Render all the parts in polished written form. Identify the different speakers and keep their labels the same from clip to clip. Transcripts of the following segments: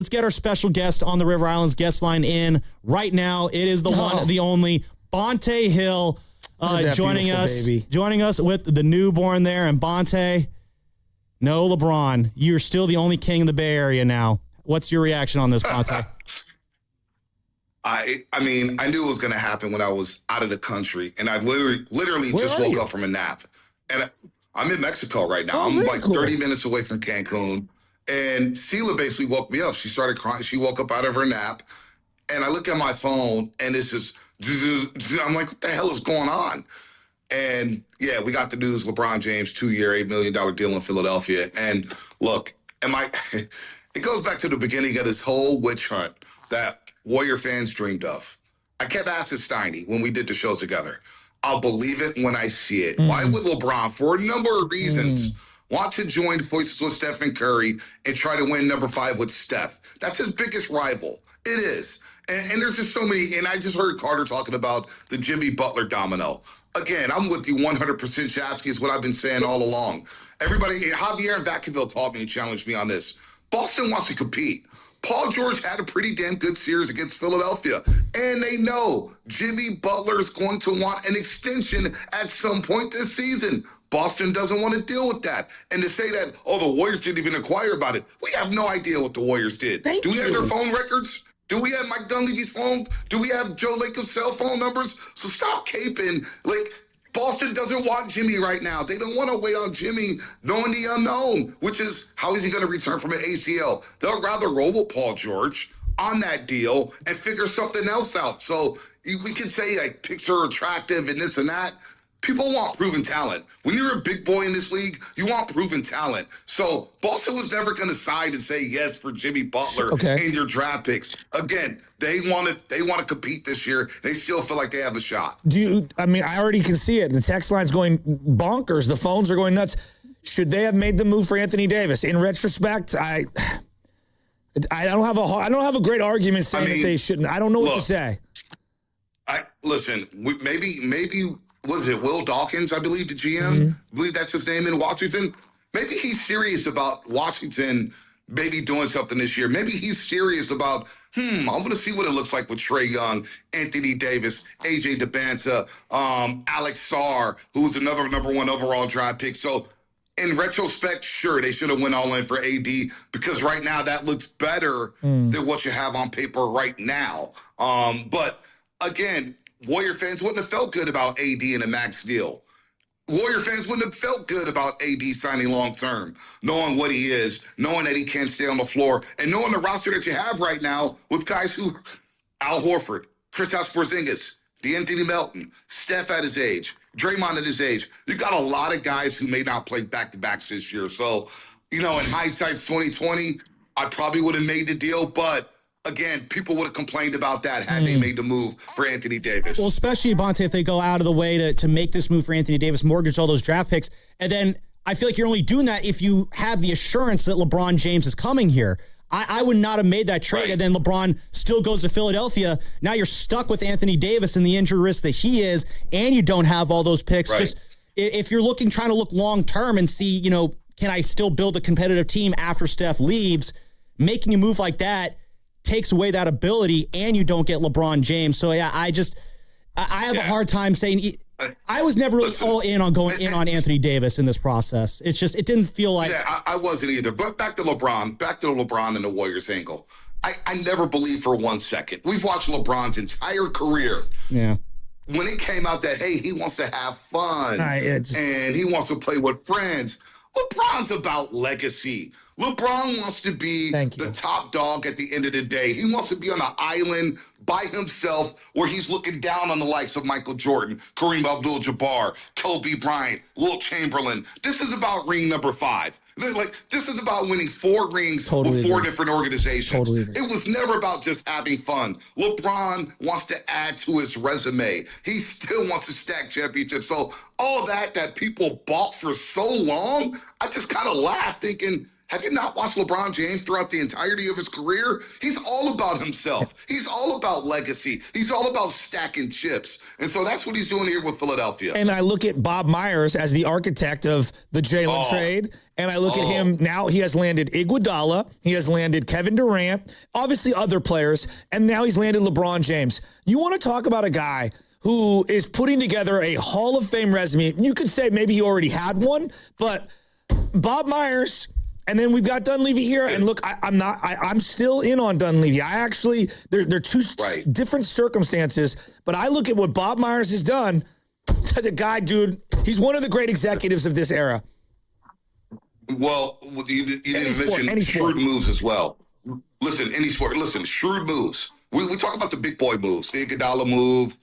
Speaker 1: Let's get our special guest on the River Islands guest line in right now. It is the one, the only, Bonta Hill, joining us with the newborn there. And Bonta, no LeBron. You're still the only king in the Bay Area now. What's your reaction on this, Bonta?
Speaker 2: I mean, I knew it was going to happen when I was out of the country, and I literally just woke up from a nap. And I'm in Mexico right now. I'm like 30 minutes away from Cancun. And Sheila basically woke me up. She started crying. She woke up out of her nap. And I look at my phone, and it's just, I'm like, what the hell is going on? And, yeah, we got the news, LeBron James, 2-year, $8 million deal in Philadelphia. And, look, it goes back to the beginning of this whole witch hunt that Warrior fans dreamed of. I kept asking Steiny when we did the shows together, I'll believe it when I see it. Why would LeBron, for a number of reasons, want to join forces with Steph and Curry and try to win number 5 with Steph? That's his biggest rival. It is. And there's just so many. And I just heard Carter talking about the Jimmy Butler domino. Again, I'm with you 100%, Chasky, is what I've been saying all along. Everybody, Javier in Vacaville called me and challenged me on this. Boston wants to compete. Paul George had a pretty damn good series against Philadelphia, and they know Jimmy Butler is going to want an extension at some point this season. Boston doesn't want to deal with that. And to say that, the Warriors didn't even inquire about it, we have no idea what the Warriors did. Do we have their phone records? Do we have Mike Dunleavy's phone? Do we have Joe Lakers' cell phone numbers? So stop caping. Boston doesn't want Jimmy right now. They don't want to wait on Jimmy knowing the unknown, which is how is he going to return from an ACL? They'll rather roll with Paul George on that deal and figure something else out. So we can say picks are attractive and this and that. People want proven talent. When you're a big boy in this league, you want proven talent. So Boston was never going to side and say yes for Jimmy Butler and your draft picks. Again, they want to compete this year. They still feel like they have a shot.
Speaker 3: I already can see it. The text line's going bonkers. The phones are going nuts. Should they have made the move for Anthony Davis? In retrospect, I don't have a great argument saying that they shouldn't. I don't know what to say.
Speaker 2: Maybe was it Will Dawkins, I believe, the GM? I believe that's his name in Washington. Maybe he's serious about Washington maybe doing something this year. Maybe he's serious about, I want to see what it looks like with Trae Young, Anthony Davis, AJ DeBanta, Alex Sarr, who's another number 1 overall draft pick. So in retrospect, sure, they should have went all in for AD because right now that looks better than what you have on paper right now. But again, Warrior fans wouldn't have felt good about AD in a max deal. Warrior fans wouldn't have felt good about AD signing long-term, knowing what he is, knowing that he can't stay on the floor, and knowing the roster that you have right now with guys who, Al Horford, Kristaps Porzingis, DeAnthony Melton, Steph at his age, Draymond at his age. You got a lot of guys who may not play back-to-backs this year. So, in hindsight, 2020, I probably would have made the deal, but again, people would have complained about that had they made the move for Anthony Davis.
Speaker 1: Well, especially, Bonta, if they go out of the way to make this move for Anthony Davis, mortgage all those draft picks, and then I feel like you're only doing that if you have the assurance that LeBron James is coming here. I would not have made that trade, and then LeBron still goes to Philadelphia. Now you're stuck with Anthony Davis and the injury risk that he is, and you don't have all those picks. Just if you're trying to look long-term and see, can I still build a competitive team after Steph leaves, making a move like that takes away that ability, and you don't get LeBron James. So, yeah, I have a hard time saying I was never really all in on going in on Anthony Davis in this process. It's just it didn't feel like.
Speaker 2: Yeah, I wasn't either. But back to LeBron and the Warriors angle. I never believed for 1 second. We've watched LeBron's entire career.
Speaker 1: Yeah.
Speaker 2: When it came out that, hey, he wants to have fun and he wants to play with friends. LeBron's about legacy. LeBron wants to be the top dog at the end of the day. He wants to be on an island by himself where he's looking down on the likes of Michael Jordan, Kareem Abdul-Jabbar, Kobe Bryant, Wilt Chamberlain. This is about ring number 5. This is about winning 4 rings with 4 different organizations. It was never about just having fun. LeBron wants to add to his resume. He still wants to stack championships. So all that people bought for so long, I just kind of laughed thinking, Have you not watched LeBron James throughout the entirety of his career? He's all about himself. He's all about legacy. He's all about stacking chips. And so that's what he's doing here with Philadelphia.
Speaker 3: And I look at Bob Myers as the architect of the Jalen trade, and I look at him now. He has landed Iguodala. He has landed Kevin Durant, obviously other players, and now he's landed LeBron James. You want to talk about a guy who is putting together a Hall of Fame resume. You could say maybe he already had one, but Bob Myers, and then we've got Dunleavy here. And look, I'm still in on Dunleavy. I actually, they're two different circumstances, but I look at what Bob Myers has done. The guy, dude, he's one of the great executives of this era.
Speaker 2: Well, you didn't mention shrewd moves as well. Listen, any sport, shrewd moves. We talk about the big boy moves, the Iguodala move,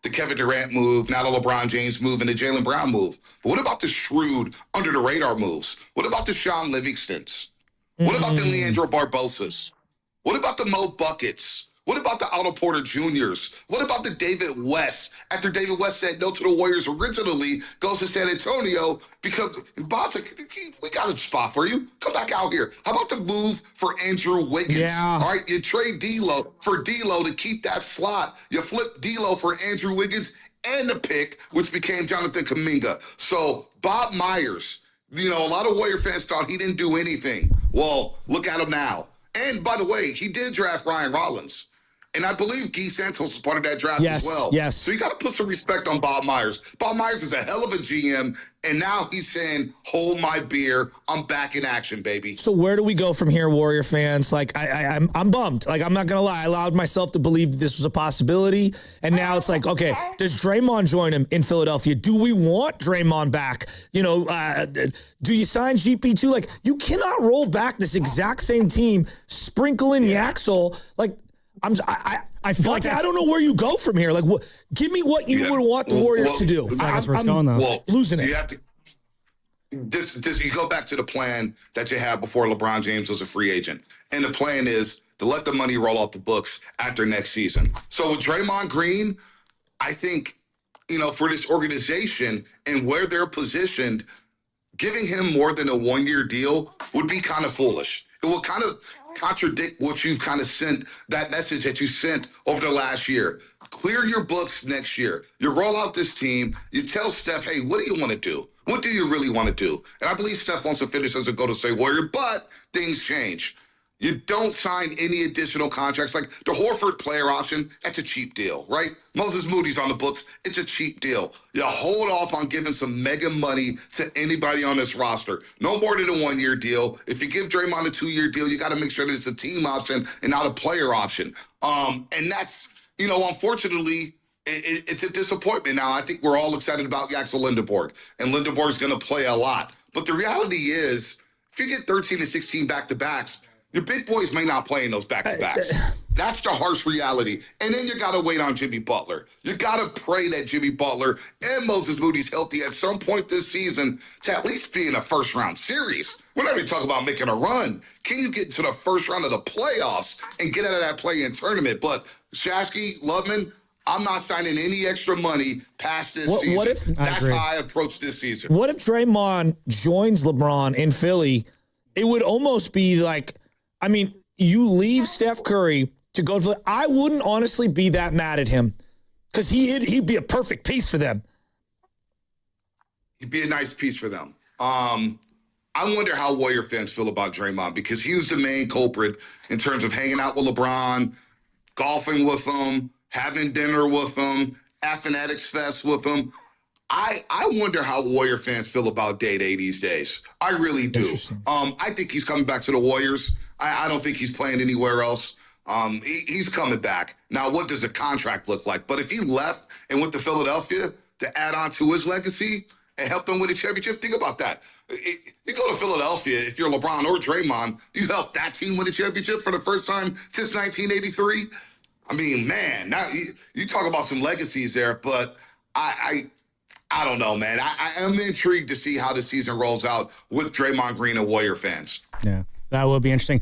Speaker 2: the Kevin Durant move, now the LeBron James move, and the Jaylen Brown move. But what about the shrewd, under-the-radar moves? What about the Sean Livingstons? What about the Leandro Barbosas? What about the Mo Buckets? What about the Otto Porter Juniors? What about the David West? After David West said no to the Warriors originally, goes to San Antonio because Bob's like, we got a spot for you. Come back out here. How about the move for Andrew Wiggins?
Speaker 3: Yeah.
Speaker 2: All right, you trade D'Lo for D'Lo to keep that slot. You flip D'Lo for Andrew Wiggins and the pick, which became Jonathan Kuminga. So Bob Myers, a lot of Warrior fans thought he didn't do anything. Well, look at him now. And by the way, he did draft Ryan Rollins. And I believe Guy Santos was part of that draft as well.
Speaker 3: Yes.
Speaker 2: So you got to put some respect on Bob Myers. Bob Myers is a hell of a GM, and now he's saying, hold my beer. I'm back in action, baby.
Speaker 3: So where do we go from here, Warrior fans? Like, I'm bummed. Like, I'm not going to lie. I allowed myself to believe this was a possibility. And now it's like, okay, does Draymond join him in Philadelphia? Do we want Draymond back? Do you sign GP2? Like, you cannot roll back this exact same team, sprinkle in Yaxel. Like, I feel like I don't know where you go from here. Like, give me what you would want the Warriors to do.
Speaker 1: That's where it's going, though.
Speaker 2: Well,
Speaker 3: losing it.
Speaker 2: You have to. You go back to the plan that you had before LeBron James was a free agent, and the plan is to let the money roll off the books after next season. So with Draymond Green, I think for this organization and where they're positioned, giving him more than a one-year deal would be kind of foolish. It will kind of contradict what you've kind of sent, that message that you sent over the last year. Clear your books next year. You roll out this team. You tell Steph, hey, what do you want to do? What do you really want to do? And I believe Steph wants to finish as a Golden State Warrior, but things change. You don't sign any additional contracts. Like the Horford player option, that's a cheap deal, right? Moses Moody's on the books. It's a cheap deal. You hold off on giving some mega money to anybody on this roster. No more than a one-year deal. If you give Draymond a two-year deal, you got to make sure that it's a team option and not a player option. And that's, unfortunately, it's a disappointment. Now, I think we're all excited about Yaxel Lindeborg, and Lindeborg's going to play a lot. But the reality is, if you get 13 and 16 back-to-backs, your big boys may not play in those back-to-backs. That's the harsh reality. And then you got to wait on Jimmy Butler. You got to pray that Jimmy Butler and Moses Moody's healthy at some point this season to at least be in a first-round series. We're not even talking about making a run. Can you get to the first round of the playoffs and get out of that play-in tournament? But Shasky, Lubman, I'm not signing any extra money past this season. That's how I approach this season.
Speaker 3: What if Draymond joins LeBron in Philly? It would almost be like, you leave Steph Curry to go to Philly. I wouldn't honestly be that mad at him because he'd be a perfect piece for them.
Speaker 2: He'd be a nice piece for them. I wonder how Warrior fans feel about Draymond because he was the main culprit in terms of hanging out with LeBron, golfing with him, having dinner with him, at Fanatics Fest with him. I wonder how Warrior fans feel about Day-Day these days. I really do. I think he's coming back to the Warriors. I don't think he's playing anywhere else. He's coming back. Now, what does a contract look like? But if he left and went to Philadelphia to add on to his legacy and help them win a championship, think about that. You go to Philadelphia, if you're LeBron or Draymond, you help that team win a championship for the first time since 1983. Man, now you talk about some legacies there, but I don't know, man. I am intrigued to see how the season rolls out with Draymond Green and Warrior fans.
Speaker 1: Yeah, that will be interesting.